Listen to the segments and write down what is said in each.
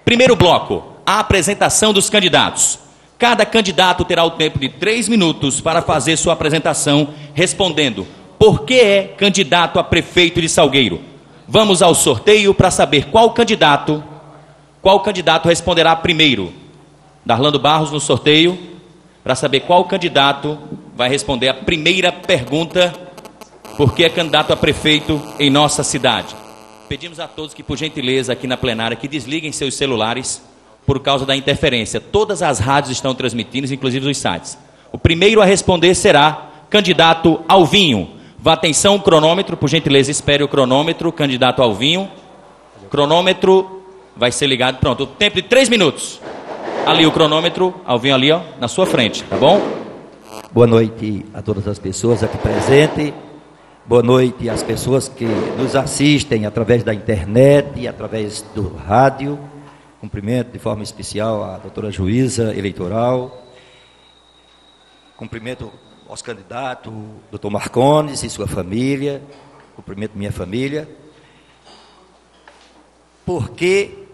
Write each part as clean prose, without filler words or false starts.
Primeiro bloco, a apresentação dos candidatos. Cada candidato terá o tempo de 3 minutos para fazer sua apresentação, respondendo por que é candidato a prefeito de Salgueiro. Vamos ao sorteio para saber qual candidato responderá primeiro. Darlando Barros no sorteio, para saber qual candidato vai responder a primeira pergunta, por que é candidato a prefeito em nossa cidade. Pedimos a todos que, por gentileza, aqui na plenária, que desliguem seus celulares por causa da interferência. Todas as rádios estão transmitindo, inclusive os sites. O primeiro a responder será candidato Alvinho. Vá atenção, cronômetro, por gentileza, espere o cronômetro, candidato Alvinho. Cronômetro vai ser ligado, pronto, o tempo de 3 minutos. Ali o cronômetro, Alvinho ali, ó, na sua frente, tá bom? Boa noite a todas as pessoas aqui presentes. Boa noite às pessoas que nos assistem através da internet e através do rádio. Cumprimento de forma especial a doutora juíza eleitoral. Cumprimento aos candidatos, doutor Marcones e sua família. Cumprimento minha família. Por que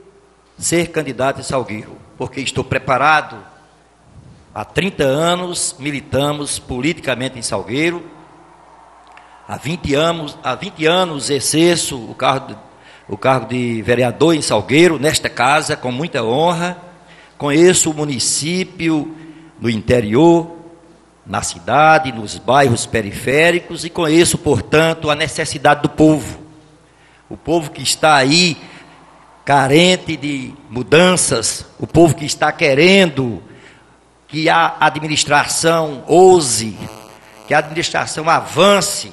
ser candidato em Salgueiro? Porque estou preparado. Há 30 anos militamos politicamente em Salgueiro. Há 20 anos exerço o cargo de vereador em Salgueiro, nesta casa, com muita honra. Conheço o município no interior, na cidade, nos bairros periféricos, e conheço, portanto, a necessidade do povo. O povo que está aí carente de mudanças, o povo que está querendo que a administração ouse, que a administração avance,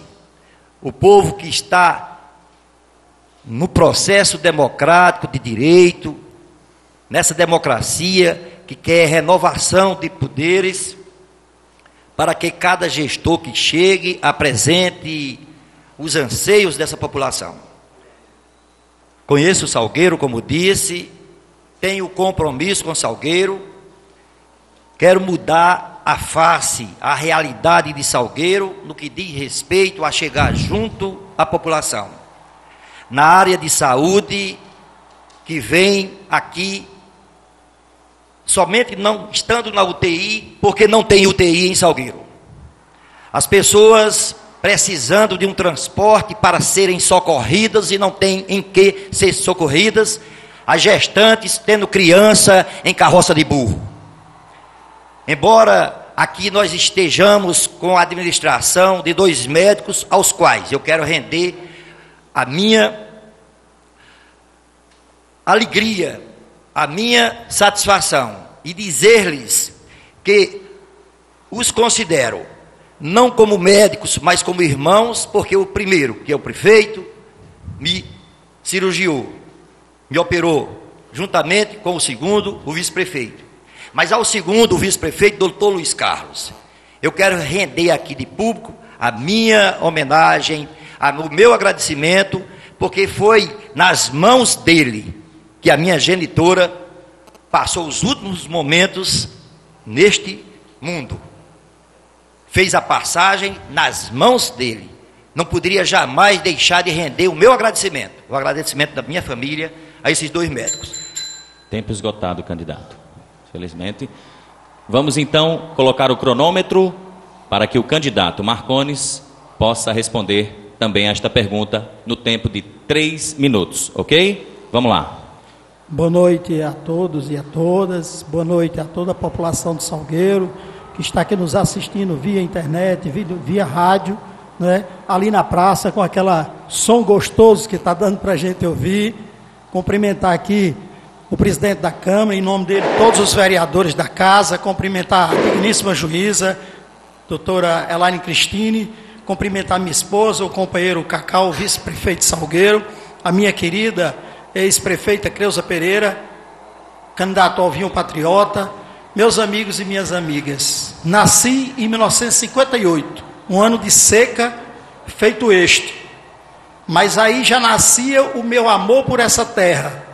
o povo que está no processo democrático de direito, nessa democracia que quer renovação de poderes, para que cada gestor que chegue apresente os anseios dessa população. Conheço Salgueiro, como disse, tenho compromisso com Salgueiro, quero mudar a face, a realidade de Salgueiro, no que diz respeito a chegar junto à população. Na área de saúde, que vem aqui, somente não estando na UTI, porque não tem UTI em Salgueiro. As pessoas precisando de um transporte para serem socorridas e não tem em que ser socorridas, as gestantes tendo criança em carroça de burro. Embora aqui nós estejamos com a administração de 2 médicos, aos quais eu quero render a minha alegria, a minha satisfação, e dizer-lhes que os considero não como médicos, mas como irmãos, porque o primeiro, que é o prefeito, me cirurgiou, me operou, juntamente com o segundo, o vice-prefeito. Mas ao segundo, o vice-prefeito, doutor Luiz Carlos, eu quero render aqui de público a minha homenagem, o meu agradecimento, porque foi nas mãos dele que a minha genitora passou os últimos momentos neste mundo. Fez a passagem nas mãos dele. Não poderia jamais deixar de render o meu agradecimento, o agradecimento da minha família a esses 2 médicos. Tempo esgotado, candidato. Felizmente. Vamos então colocar o cronômetro para que o candidato Marcones possa responder também a esta pergunta no tempo de 3 minutos, ok? Vamos lá. Boa noite a todos e a todas, boa noite a toda a população de Salgueiro, que está aqui nos assistindo via internet, via rádio, né? Ali na praça, com aquele som gostoso que está dando para a gente ouvir. Cumprimentar aqui o presidente da Câmara, em nome dele, todos os vereadores da casa, cumprimentar a digníssima juíza, doutora Elaine Cristine, cumprimentar minha esposa, o companheiro Cacau, o vice-prefeito de Salgueiro, a minha querida ex-prefeita Creuza Pereira, candidato Alvinho Patriota, meus amigos e minhas amigas. Nasci em 1958, um ano de seca feito este, mas aí já nascia o meu amor por essa terra,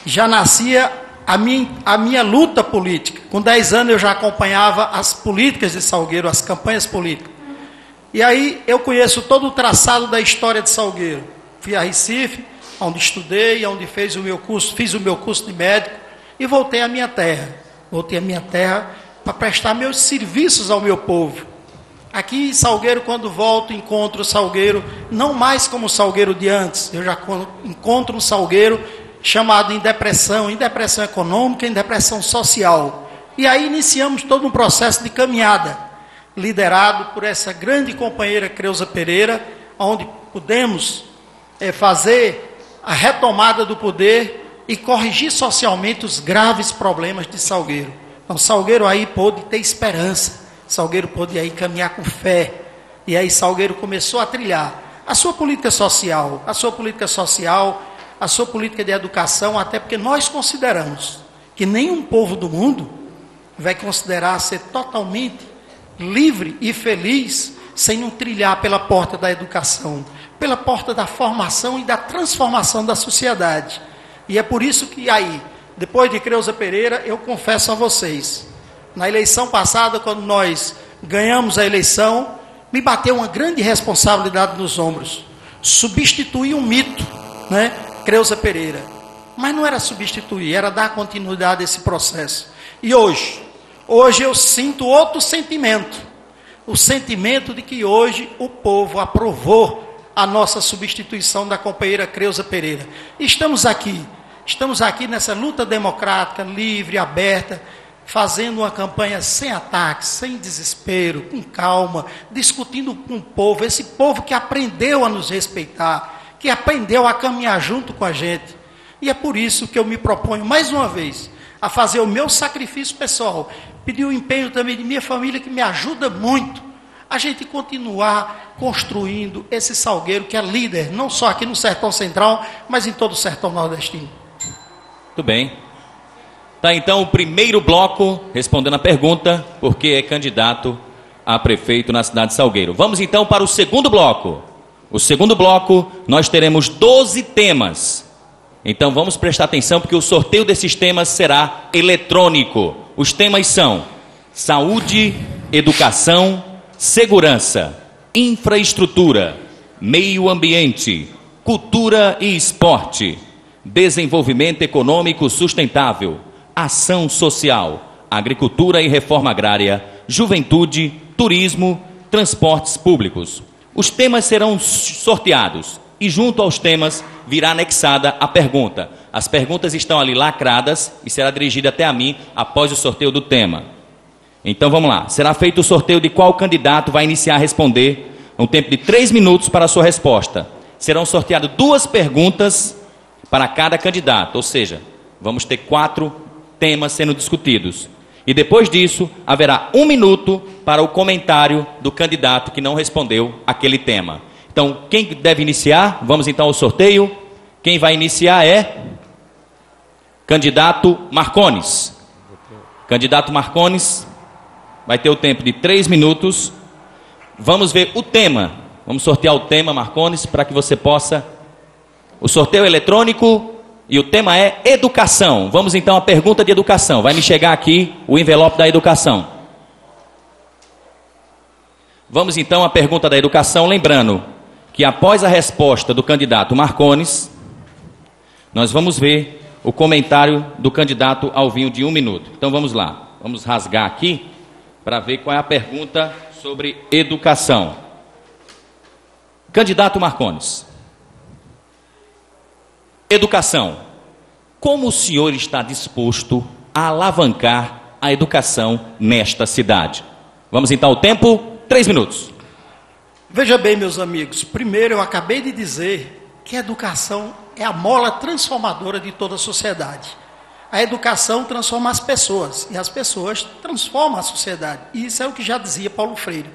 já nascia a minha luta política. Com 10 anos eu já acompanhava as políticas de Salgueiro, as campanhas políticas. E aí eu conheço todo o traçado da história de Salgueiro. Fui a Recife, onde estudei, onde fiz o meu curso de médico, e voltei à minha terra. Voltei à minha terra para prestar meus serviços ao meu povo. Aqui em Salgueiro, quando volto, encontro o Salgueiro, não mais como o Salgueiro de antes. Eu já encontro um Salgueiro chamado em depressão econômica, em depressão social. E aí iniciamos todo um processo de caminhada, liderado por essa grande companheira Creuza Pereira, onde pudemos fazer a retomada do poder e corrigir socialmente os graves problemas de Salgueiro. Então, Salgueiro aí pôde ter esperança, Salgueiro pôde aí caminhar com fé, e aí Salgueiro começou a trilhar a sua política social, a sua política de educação, até porque nós consideramos que nenhum povo do mundo vai considerar ser totalmente livre e feliz sem não trilhar pela porta da educação, pela porta da formação e da transformação da sociedade. E é por isso que aí, depois de Creuza Pereira, eu confesso a vocês, na eleição passada, quando nós ganhamos a eleição, me bateu uma grande responsabilidade nos ombros, substituir um mito, né? Creuza Pereira. Mas não era substituir, era dar continuidade a esse processo. E hoje eu sinto outro sentimento, o sentimento de que hoje o povo aprovou a nossa substituição da companheira Creuza Pereira. Estamos aqui nessa luta democrática, livre, aberta, fazendo uma campanha sem ataques, sem desespero, com calma, discutindo com o povo, esse povo que aprendeu a nos respeitar, que aprendeu a caminhar junto com a gente. E é por isso que eu me proponho, mais uma vez, a fazer o meu sacrifício pessoal, pedir o empenho também de minha família, que me ajuda muito, a gente continuar construindo esse Salgueiro que é líder, não só aqui no Sertão Central, mas em todo o Sertão Nordestino. Muito bem. Tá, então, o primeiro bloco, respondendo a pergunta, porque é candidato a prefeito na cidade de Salgueiro. Vamos então para o segundo bloco. O segundo bloco, nós teremos 12 temas. Então vamos prestar atenção, porque o sorteio desses temas será eletrônico. Os temas são saúde, educação, segurança, infraestrutura, meio ambiente, cultura e esporte, desenvolvimento econômico sustentável, ação social, agricultura e reforma agrária, juventude, turismo, transportes públicos. Os temas serão sorteados e junto aos temas virá anexada a pergunta. As perguntas estão ali lacradas e será dirigida até a mim após o sorteio do tema. Então vamos lá. Será feito o sorteio de qual candidato vai iniciar a responder um tempo de 3 minutos para a sua resposta. Serão sorteadas 2 perguntas para cada candidato, ou seja, vamos ter 4 temas sendo discutidos. E depois disso, haverá 1 minuto para o comentário do candidato que não respondeu aquele tema. Então, quem deve iniciar? Vamos então ao sorteio. Quem vai iniciar é candidato Marcones. Candidato Marcones vai ter o tempo de 3 minutos. Vamos ver o tema. Vamos sortear o tema, Marcones, para que você possa... O sorteio é eletrônico e o tema é educação. Vamos então à pergunta de educação. Vai me chegar aqui o envelope da educação. Vamos então à pergunta da educação, lembrando que após a resposta do candidato Marcones, nós vamos ver o comentário do candidato Alvinho de 1 minuto. Então vamos lá, vamos rasgar aqui para ver qual é a pergunta sobre educação. Candidato Marcones. Educação. Como o senhor está disposto a alavancar a educação nesta cidade? Vamos então ao tempo, 3 minutos. Veja bem, meus amigos, primeiro eu acabei de dizer que a educação é a mola transformadora de toda a sociedade. A educação transforma as pessoas e as pessoas transformam a sociedade. E isso é o que já dizia Paulo Freire.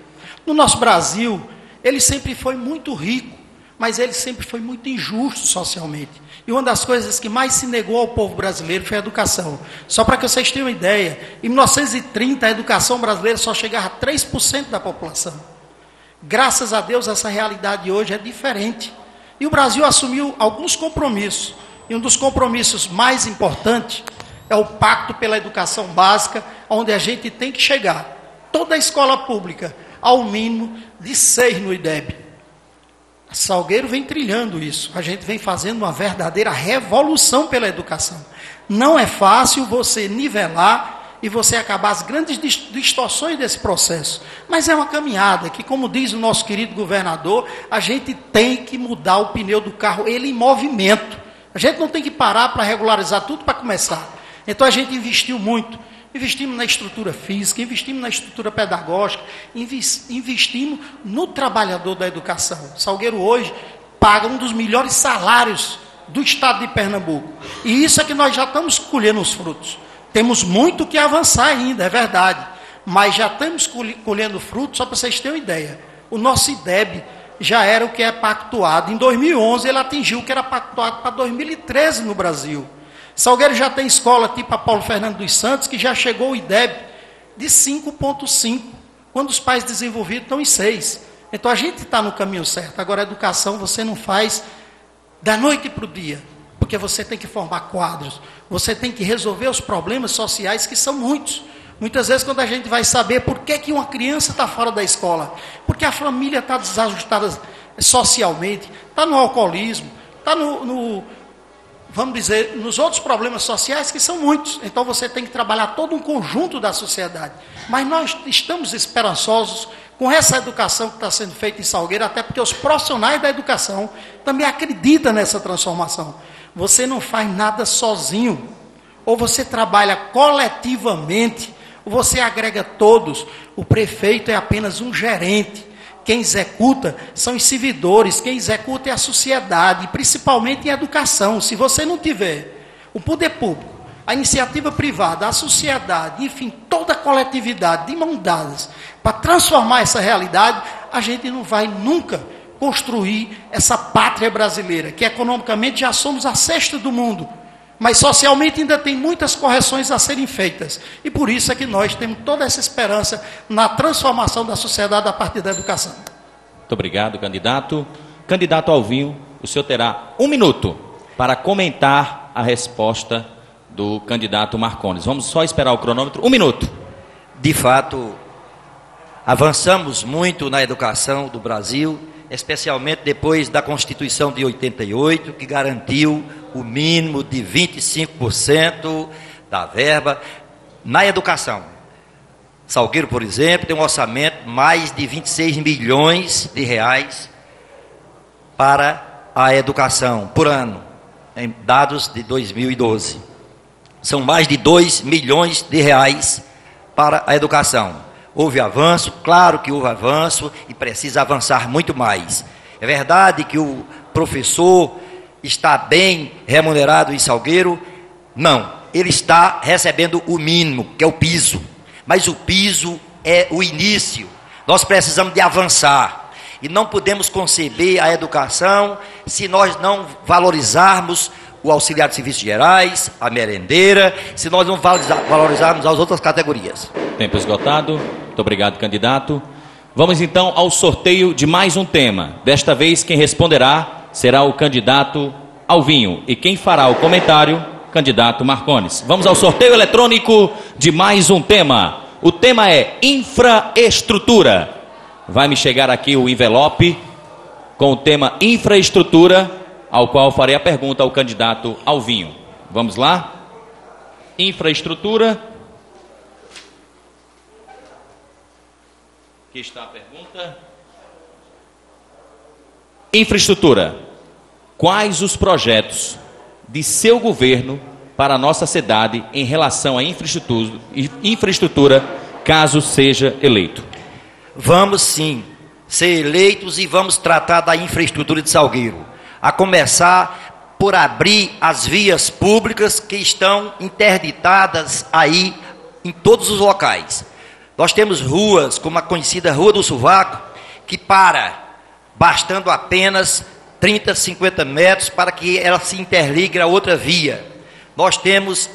No nosso Brasil, ele sempre foi muito rico, mas ele sempre foi muito injusto socialmente. E uma das coisas que mais se negou ao povo brasileiro foi a educação. Só para que vocês tenham uma ideia, em 1930 a educação brasileira só chegava a 3% da população. Graças a Deus essa realidade hoje é diferente. E o Brasil assumiu alguns compromissos. E um dos compromissos mais importantes é o Pacto pela Educação Básica, onde a gente tem que chegar, toda a escola pública, ao mínimo de 6 no IDEB. A Salgueiro vem trilhando isso. A gente vem fazendo uma verdadeira revolução pela educação. Não é fácil você nivelar e você acabar as grandes distorções desse processo. Mas é uma caminhada que, como diz o nosso querido governador, a gente tem que mudar o pneu do carro, ele em movimento. A gente não tem que parar para regularizar tudo para começar. Então a gente investiu muito. Investimos na estrutura física, investimos na estrutura pedagógica, investimos no trabalhador da educação. Salgueiro hoje paga um dos melhores salários do estado de Pernambuco. E isso é que nós já estamos colhendo os frutos. Temos muito que avançar ainda, é verdade. Mas já estamos colhendo frutos, só para vocês terem uma ideia. O nosso IDEB já era o que é pactuado. Em 2011 ele atingiu o que era pactuado para 2013 no Brasil. Salgueiro já tem escola tipo a Paulo Fernando dos Santos, que já chegou o IDEB de 5,5, quando os pais desenvolvidos estão em 6. Então a gente está no caminho certo. Agora a educação você não faz da noite para o dia, porque você tem que formar quadros, você tem que resolver os problemas sociais, que são muitos. Muitas vezes, quando a gente vai saber por que uma criança está fora da escola, porque a família está desajustada socialmente, está no alcoolismo, está vamos dizer, nos outros problemas sociais, que são muitos. Então você tem que trabalhar todo um conjunto da sociedade. Mas nós estamos esperançosos com essa educação que está sendo feita em Salgueiro, até porque os profissionais da educação também acreditam nessa transformação. Você não faz nada sozinho, ou você trabalha coletivamente, ou você agrega todos. O prefeito é apenas um gerente. Quem executa são os servidores, quem executa é a sociedade, principalmente em educação. Se você não tiver o poder público, a iniciativa privada, a sociedade, enfim, toda a coletividade de mãos dadas para transformar essa realidade, a gente não vai nunca construir essa pátria brasileira, que economicamente já somos a 6ª do mundo, mas socialmente ainda tem muitas correções a serem feitas. E por isso é que nós temos toda essa esperança na transformação da sociedade a partir da educação. Muito obrigado, candidato. Candidato Alvinho, o senhor terá 1 minuto para comentar a resposta do candidato Marcondes. Vamos só esperar o cronômetro. 1 minuto. De fato, avançamos muito na educação do Brasil, especialmente depois da Constituição de 88, que garantiu o mínimo de 25% da verba na educação. Salgueiro, por exemplo, tem um orçamento mais de 26 milhões de reais para a educação por ano, em dados de 2012. São mais de 2 milhões de reais para a educação. Houve avanço, claro que houve avanço e precisa avançar muito mais. É verdade que o professor está bem remunerado em Salgueiro? Não, ele está recebendo o mínimo, que é o piso. Mas o piso é o início. Nós precisamos de avançar. E não podemos conceber a educação se nós não valorizarmos o auxiliar de serviços gerais, a merendeira, se nós não valorizarmos as outras categorias. Tempo esgotado. Muito obrigado, candidato. Vamos então ao sorteio de mais um tema. Desta vez quem responderá será o candidato Alvinho. E quem fará o comentário, candidato Marcondes. Vamos ao sorteio eletrônico de mais um tema. O tema é infraestrutura. Vai me chegar aqui o envelope com o tema infraestrutura, ao qual farei a pergunta ao candidato Alvinho. Vamos lá? Infraestrutura. Aqui está a pergunta. Infraestrutura. Quais os projetos de seu governo para a nossa cidade em relação à infraestrutura, caso seja eleito? Vamos sim ser eleitos e vamos tratar da infraestrutura de Salgueiro. A começar por abrir as vias públicas que estão interditadas aí em todos os locais. Nós temos ruas, como a conhecida Rua do Sovaco, que bastando apenas 30, 50 metros para que ela se interligue a outra via. Nós temos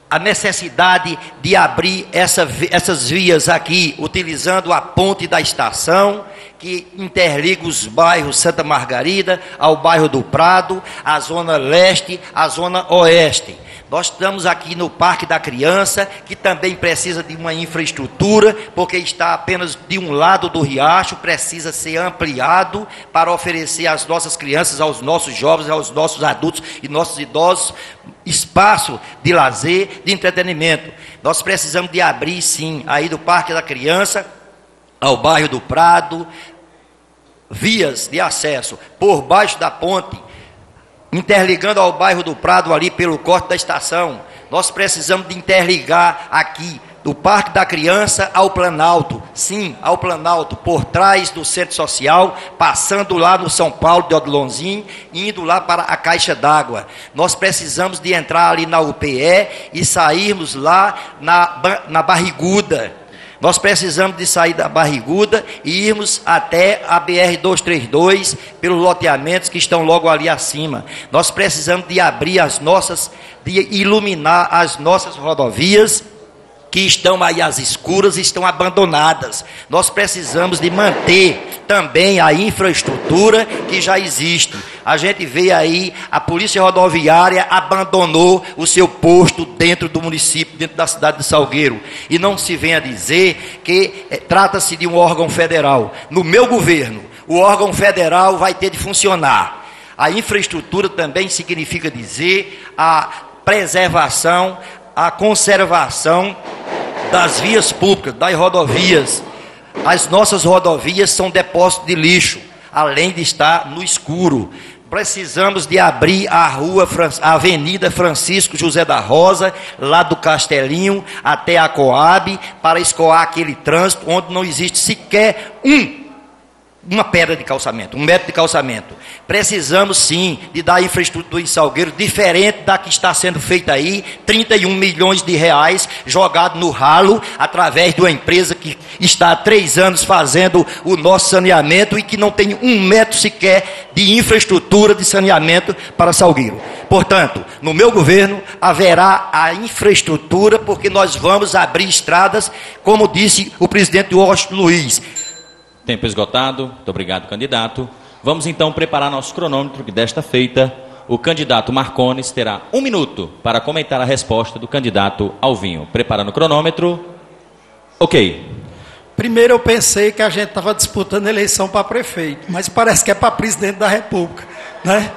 a necessidade de abrir essas vias aqui, utilizando a ponte da estação, que interliga os bairros Santa Margarida ao bairro do Prado, a zona leste, a zona oeste. Nós estamos aqui no Parque da Criança, que também precisa de uma infraestrutura, porque está apenas de um lado do riacho, precisa ser ampliado para oferecer às nossas crianças, aos nossos jovens, aos nossos adultos e nossos idosos espaço de lazer, de entretenimento. Nós precisamos de abrir, sim, aí do Parque da Criança ao bairro do Prado, vias de acesso por baixo da ponte, interligando ao bairro do Prado ali pelo corte da estação. Nós precisamos de interligar aqui do Parque da Criança ao Planalto, sim, ao Planalto, por trás do Centro Social, passando lá no São Paulo de Odilonzinho, indo lá para a Caixa d'Água. Nós precisamos de entrar ali na UPE e sairmos lá na Barriguda. Nós precisamos de sair da Barriguda e irmos até a BR-232, pelos loteamentos que estão logo ali acima. Nós precisamos de abrir de iluminar as nossas rodovias, que estão aí às escuras, estão abandonadas. Nós precisamos de manter também a infraestrutura que já existe. A gente vê aí, a Polícia Rodoviária abandonou o seu posto dentro do município, dentro da cidade de Salgueiro. E não se venha dizer que trata-se de um órgão federal. No meu governo, o órgão federal vai ter de funcionar. A infraestrutura também significa dizer a preservação, a conservação das vias públicas, das rodovias. As nossas rodovias são depósitos de lixo, além de estar no escuro. Precisamos de abrir a Avenida Francisco José da Rosa, lá do Castelinho até a Coab, para escoar aquele trânsito onde não existe sequer uma pedra de calçamento, 1 metro de calçamento. Precisamos sim de dar infraestrutura em Salgueiro, diferente da que está sendo feita aí, 31 milhões de reais jogado no ralo, através de uma empresa que está há 3 anos fazendo o nosso saneamento e que não tem 1 metro sequer de infraestrutura de saneamento para Salgueiro. Portanto, no meu governo haverá a infraestrutura, porque nós vamos abrir estradas, como disse o presidente Washington Luiz. Tempo esgotado. Muito obrigado, candidato. Vamos então preparar nosso cronômetro, que desta feita o candidato Marcones terá 1 minuto para comentar a resposta do candidato Alvinho. Preparando o cronômetro. Ok. Primeiro eu pensei que a gente estava disputando eleição para prefeito, mas parece que é para presidente da República, né?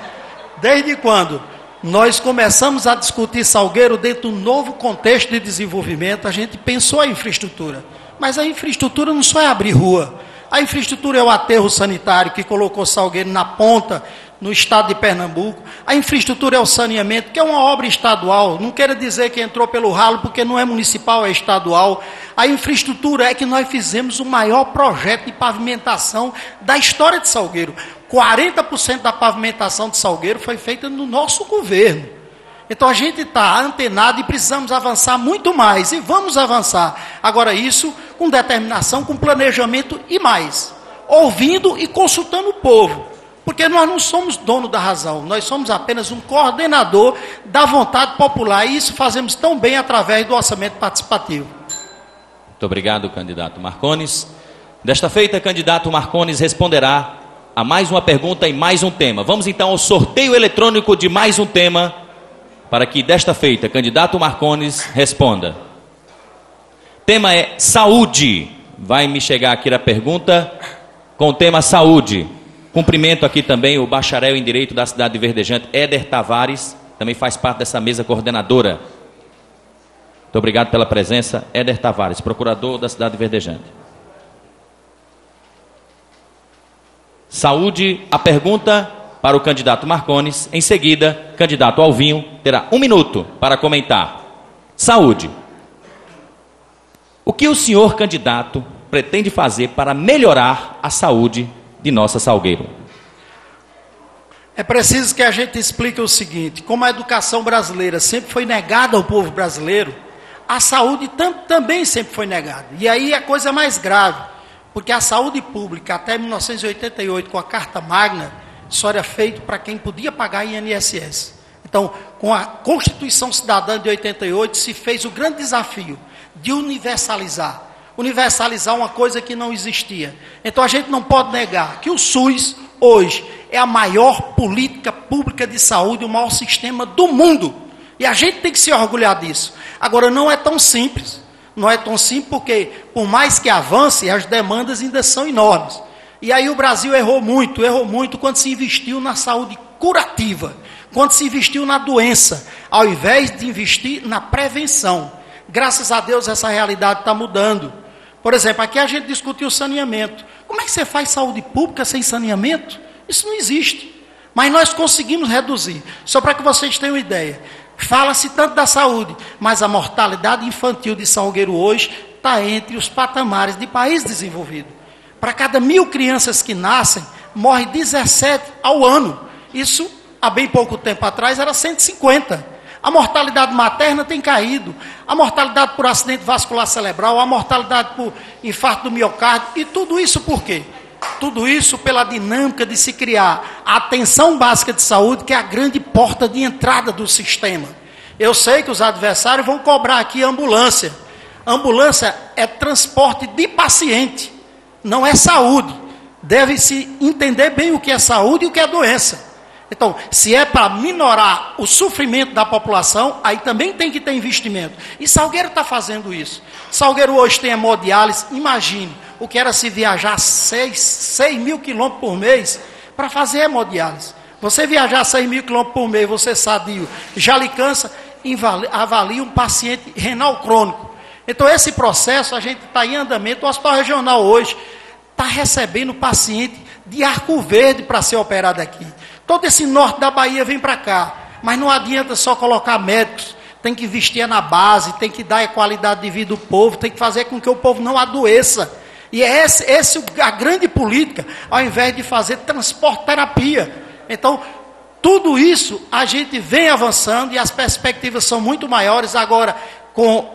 Desde quando nós começamos a discutir Salgueiro dentro de um novo contexto de desenvolvimento, a gente pensou a infraestrutura. Mas a infraestrutura não só é abrir rua. A infraestrutura é o aterro sanitário que colocou Salgueiro na ponta no estado de Pernambuco. A infraestrutura é o saneamento, que é uma obra estadual. Não quero dizer que entrou pelo ralo, porque não é municipal, é estadual. A infraestrutura é que nós fizemos o maior projeto de pavimentação da história de Salgueiro. 40% da pavimentação de Salgueiro foi feita no nosso governo. Então a gente está antenado e precisamos avançar muito mais, e vamos avançar. Agora isso com determinação, com planejamento e mais. Ouvindo e consultando o povo. Porque nós não somos dono da razão, nós somos apenas um coordenador da vontade popular, e isso fazemos tão bem através do orçamento participativo. Muito obrigado, candidato Marcones. Desta feita, candidato Marcones responderá a mais uma pergunta e mais um tema. Vamos então ao sorteio eletrônico de mais um tema, para que desta feita, candidato Marcones responda. Tema é saúde. Vai me chegar aqui a pergunta com o tema saúde. Cumprimento aqui também o bacharel em Direito da cidade de Verdejante, Éder Tavares, também faz parte dessa mesa coordenadora. Muito obrigado pela presença, Éder Tavares, procurador da cidade de Verdejante. Saúde, a pergunta para o candidato Marcones. Em seguida, candidato Alvinho terá 1 minuto para comentar. Saúde. O que o senhor candidato pretende fazer para melhorar a saúde de nossa Salgueiro? É preciso que a gente explique o seguinte: como a educação brasileira sempre foi negada ao povo brasileiro, a saúde também sempre foi negada. E aí a coisa é mais grave, porque a saúde pública, até 1988, com a Carta Magna, só era feito para quem podia pagar INSS. Então, com a Constituição Cidadã de 88, se fez o grande desafio de universalizar. Universalizar uma coisa que não existia. Então, a gente não pode negar que o SUS, hoje, é a maior política pública de saúde, o maior sistema do mundo. E a gente tem que se orgulhar disso. Agora, não é tão simples. Não é tão simples porque, por mais que avance, as demandas ainda são enormes. E aí o Brasil errou muito quando se investiu na saúde curativa, quando se investiu na doença, ao invés de investir na prevenção. Graças a Deus essa realidade está mudando. Por exemplo, aqui a gente discutiu saneamento. Como é que você faz saúde pública sem saneamento? Isso não existe. Mas nós conseguimos reduzir. Só para que vocês tenham ideia. Fala-se tanto da saúde, mas a mortalidade infantil de Salgueiro hoje está entre os patamares de país desenvolvido. Para cada 1.000 crianças que nascem, morre 17 ao ano. Isso, há bem pouco tempo atrás, era 150. A mortalidade materna tem caído. A mortalidade por acidente vascular cerebral, a mortalidade por infarto do miocárdio. E tudo isso por quê? Tudo isso pela dinâmica de se criar a atenção básica de saúde, que é a grande porta de entrada do sistema. Eu sei que os adversários vão cobrar aqui ambulância. Ambulância é transporte de paciente. Não é saúde. Deve-se entender bem o que é saúde e o que é doença. Então, se é para minorar o sofrimento da população, aí também tem que ter investimento. E Salgueiro está fazendo isso. Salgueiro hoje tem hemodiálise. Imagine o que era se viajar 6 mil quilômetros por mês para fazer hemodiálise. Você viajar 6 mil quilômetros por mês, você sadio, já lhe cansa, avalia um paciente renal crônico. Então, esse processo, a gente está em andamento. O Hospital Regional hoje está recebendo paciente de Arco Verde para ser operado aqui. Todo esse norte da Bahia vem para cá. Mas não adianta só colocar médicos. Tem que investir na base, tem que dar a qualidade de vida do povo, tem que fazer com que o povo não adoeça. E é essa a grande política, ao invés de fazer transporte-terapia. Então, tudo isso a gente vem avançando e as perspectivas são muito maiores agora com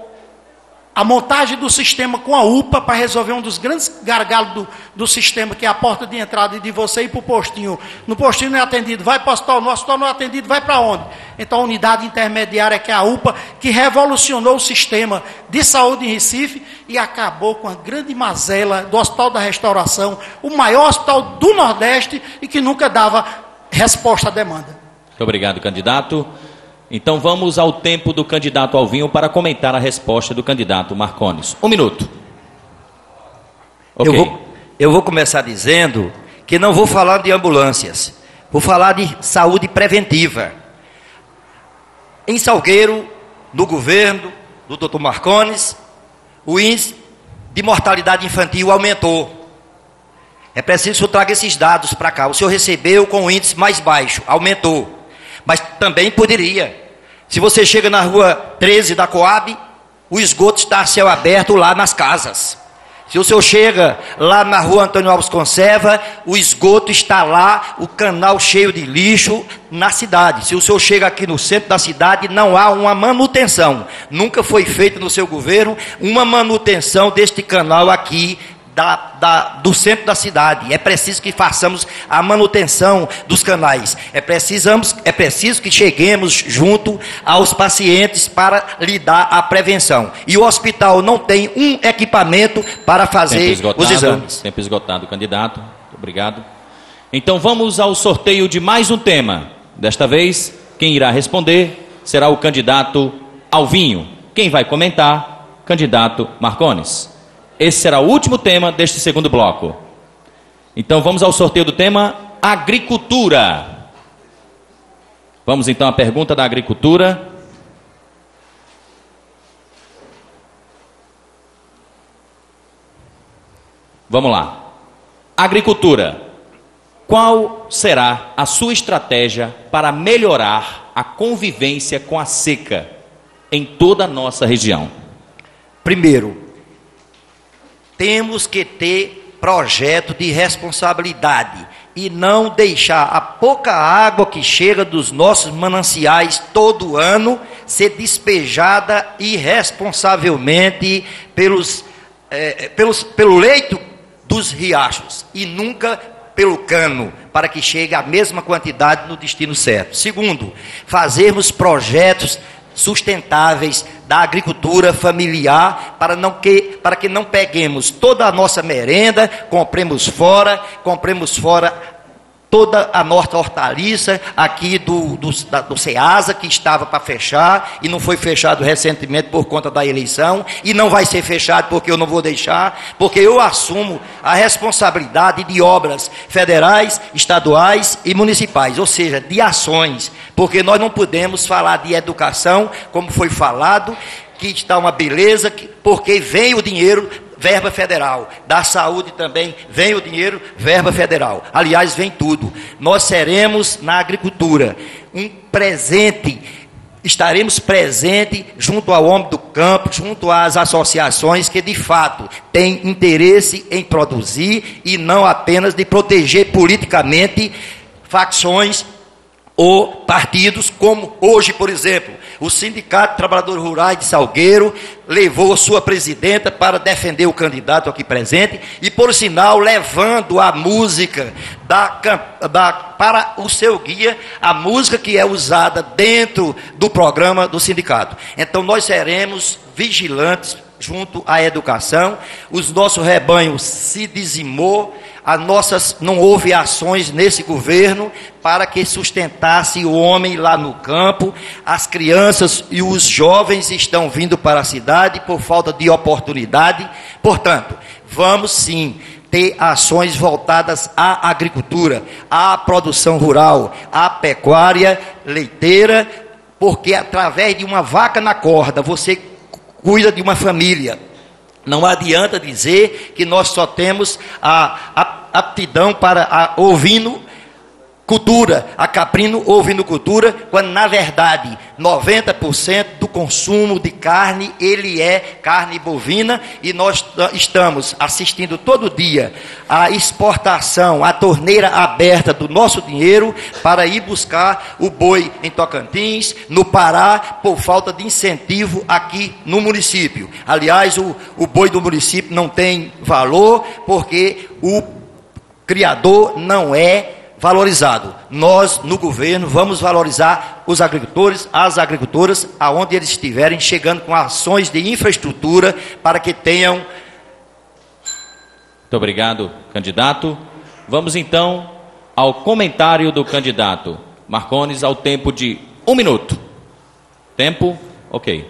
a montagem do sistema com a UPA para resolver um dos grandes gargalos do sistema, que é a porta de entrada de você ir para o postinho. No postinho não é atendido, vai para o hospital, no hospital não é atendido, vai para onde? Então a unidade intermediária, que é a UPA, que revolucionou o sistema de saúde em Recife e acabou com a grande mazela do Hospital da Restauração, o maior hospital do Nordeste e que nunca dava resposta à demanda. Muito obrigado, candidato. Então vamos ao tempo do candidato Alvinho para comentar a resposta do candidato Marcones. 1 minuto. Okay. Eu vou começar dizendo que não vou falar de ambulâncias, vou falar de saúde preventiva. Em Salgueiro, no governo do Dr. Marcones, o índice de mortalidade infantil aumentou. É preciso que o senhor traga esses dados para cá. O senhor recebeu com o índice mais baixo, aumentou. Mas também poderia. Se você chega na rua 13 da Coab, o esgoto está a céu aberto lá nas casas. Se o senhor chega lá na rua Antônio Alves Conserva, o esgoto está lá, o canal cheio de lixo na cidade. Se o senhor chega aqui no centro da cidade, não há uma manutenção. Nunca foi feita no seu governo uma manutenção deste canal aqui do centro da cidade. É preciso que façamos a manutenção dos canais. É preciso que cheguemos junto aos pacientes para lhe dar a prevenção. E o hospital não tem um equipamento para fazer os exames. Tempo esgotado, candidato. Muito obrigado. Então vamos ao sorteio de mais um tema. Desta vez, quem irá responder será o candidato Alvinho. Quem vai comentar? Candidato Marcones. Esse será o último tema deste segundo bloco. Então vamos ao sorteio do tema agricultura. Vamos então à pergunta da agricultura. Vamos lá. Agricultura. Qual será a sua estratégia para melhorar a convivência com a seca em toda a nossa região? Primeiro, temos que ter projeto de responsabilidade e não deixar a pouca água que chega dos nossos mananciais todo ano ser despejada irresponsavelmente pelo leito dos riachos e nunca pelo cano, para que chegue a mesma quantidade no destino certo. Segundo, fazermos projetos sustentáveis da agricultura familiar para que não peguemos toda a nossa merenda, compremos fora toda a nossa hortaliça aqui do Ceasa, que estava para fechar, e não foi fechado recentemente por conta da eleição, e não vai ser fechado porque eu não vou deixar, porque eu assumo a responsabilidade de obras federais, estaduais e municipais, ou seja, de ações, porque nós não podemos falar de educação, como foi falado, que está uma beleza, porque vem o dinheiro, verba federal, da saúde também vem o dinheiro, verba federal, aliás vem tudo. Nós seremos na agricultura um presente, estaremos presentes junto ao homem do campo, junto às associações que de fato têm interesse em produzir e não apenas de proteger politicamente facções ou partidos, como hoje, por exemplo, o Sindicato de Trabalhadores Rurais de Salgueiro levou sua presidenta para defender o candidato aqui presente e, por sinal, levando a música para o seu guia, a música que é usada dentro do programa do sindicato. Então, nós seremos vigilantes junto à educação, os nossos rebanhos se dizimou, não houve ações nesse governo para que sustentasse o homem lá no campo, as crianças e os jovens estão vindo para a cidade por falta de oportunidade, portanto, vamos sim ter ações voltadas à agricultura, à produção rural, à pecuária leiteira, porque através de uma vaca na corda, você cuida de uma família. Não adianta dizer que nós só temos a aptidão para a ovinocultura, a caprino ovinocultura, quando na verdade 90% do consumo de carne, ele é carne bovina, e nós estamos assistindo todo dia a exportação, a torneira aberta do nosso dinheiro para ir buscar o boi em Tocantins, no Pará, por falta de incentivo aqui no município. Aliás, o boi do município não tem valor, porque o criador não é valorizado. Nós, no governo, vamos valorizar os agricultores, as agricultoras, aonde eles estiverem, chegando com ações de infraestrutura para que tenham... Muito obrigado, candidato. Vamos então ao comentário do candidato Marcondes, ao tempo de 1 minuto. Tempo, ok.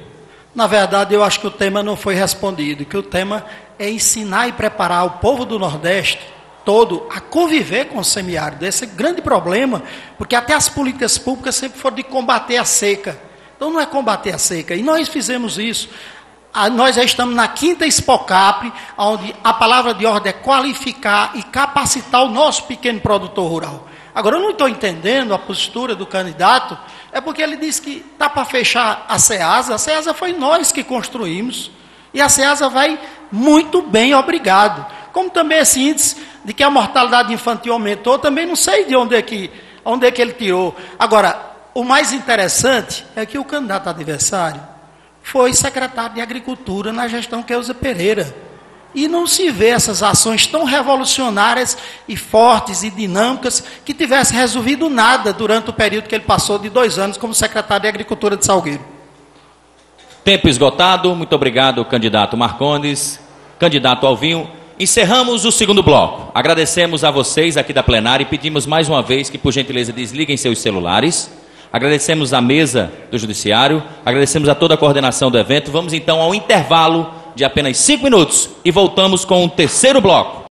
Na verdade, eu acho que o tema não foi respondido, que o tema é ensinar e preparar o povo do Nordeste todo a conviver com o semiárido. Esse é um grande problema, porque até as políticas públicas sempre foram de combater a seca. Então não é combater a seca, e nós fizemos isso. Nós já estamos na 5ª Expocap, onde a palavra de ordem é qualificar e capacitar o nosso pequeno produtor rural. Agora, eu não estou entendendo a postura do candidato, é porque ele disse que está para fechar a Ceasa foi nós que construímos, e a Ceasa vai muito bem, obrigado. Como também esse índice de que a mortalidade infantil aumentou, também não sei de onde é que ele tirou. Agora, o mais interessante é que o candidato adversário foi secretário de Agricultura na gestão Keuza Pereira. E não se vê essas ações tão revolucionárias e fortes e dinâmicas que tivesse resolvido nada durante o período que ele passou de 2 anos como secretário de Agricultura de Salgueiro. Tempo esgotado. Muito obrigado, candidato Marcondes. Candidato Alvinho. Encerramos o 2º bloco. Agradecemos a vocês aqui da plenária e pedimos mais uma vez que, por gentileza, desliguem seus celulares. Agradecemos a mesa do Judiciário, agradecemos a toda a coordenação do evento. Vamos então ao intervalo de apenas 5 minutos e voltamos com o 3º bloco.